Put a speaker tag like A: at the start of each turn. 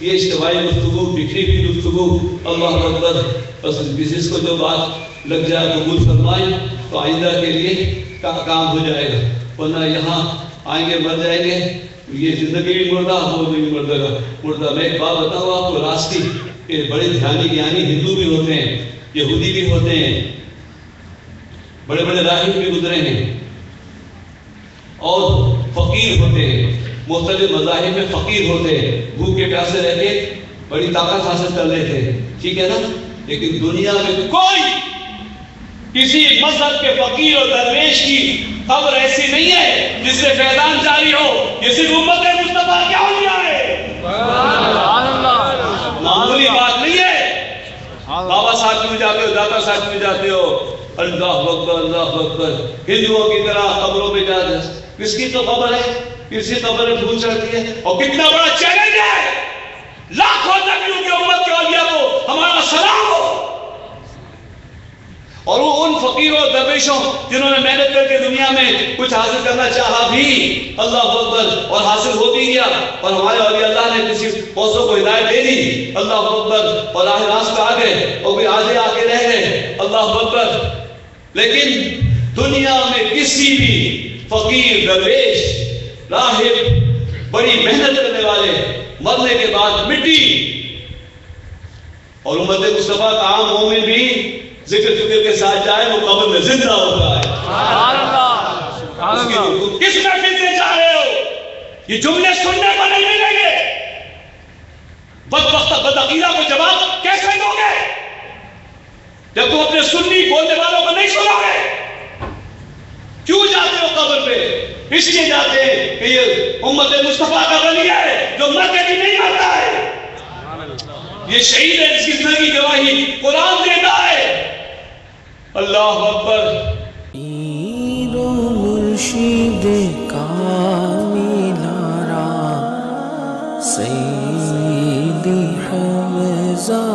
A: یہ اجتماعی گفتگو، بکھری ہوئی گفتگو، اللہ اکبر، بس جس کو جو بات لگ جائے قبول فرمائیں تو آئندہ کے لیے کام ہو جائے گا، ورنہ یہاں آئیں گے مر جائیں گے، یہ زندگی بھی مردہ، وہ بھی مردہ مردہ۔ میں ایک بات بتاؤں آپ کو راز کی، کہ بڑے دھیانی گیانی ہندو بھی ہوتے ہیں، یہودی بھی ہوتے ہیں، بڑے بڑے راہب بھی گزرے ہیں، اور فقیر ہوتے ہیں، مختلف مذاہب میں فقیر ہوتے ہیں، بھوکے پیاسے رہ کے بڑی طاقت حاصل کر لیتے ہیں، ٹھیک ہے نا؟ لیکن دنیا میں کوئی کسی مذہب کے فقیر اور درویش کی قبر ایسی نہیں ہے جس سے فیضان جاری ہو، یہ صرف امت مصطفیٰ کے اولیاء ہے، معمولی بات نہیں ہے۔ بابا صاحب میں جاتے ہو، دادا صاحب میں جاتے ہو، اللہ اکبر اللہ اکبر، ہندوؤں کی طرح قبروں پہ جاتے ہیں، کس کی تو قبر ہے، کسی قبر میں پھول چڑھتی ہے، اور کتنا بڑا چیلنج ہے، لاکھوں نبیوں کی امت کے اولیاء کو ہمارا سلام ہو، اور وہ ان فقیروں اور درویشوں جنہوں نے محنت کر کے دنیا میں کچھ حاصل کرنا چاہا بھی، اللہ اکبر، اور حاصل ہو بھی گیا، اور ہمارے اولیاء اللہ نے کسی فوزوں کو ہدایت دے دی، اللہ اکبر، اور راہ راست پہ آ گئے، اور کوئی آگے آ کے رہ گئے، اللہ اکبر۔ لیکن دنیا میں کسی بھی فقیر، درویش، راہب، بڑی محنت کرنے والے مرنے کے بعد مٹی، اور امت مصطفیٰ کا عام مومن بھی ذکر فکر کے ساتھ جائے وہ قبر میں زندہ ہوتا ہے۔ کس محفل سے جا رہے ہو؟ یہ جملے سننے کو نہیں ملیں گے، بدبخت بدعقیدہ کو جواب کیسے دو گے جب تم اپنے سنی بولنے والوں کو نہیں سنو گے؟ کیوں جاتے ہو قبر پہ؟ اس لیے جاتے ہیں کہ یہ امت مصطفیٰ کا ولی ہے جو مر کے بھی نہیں مرتا ہے، یہ شہید ہے جس کی زندگی گواہی قرآن دیتا ہے، اللہ اکبر۔
B: پیر و مرشد کامل آرا سیدی حمزہ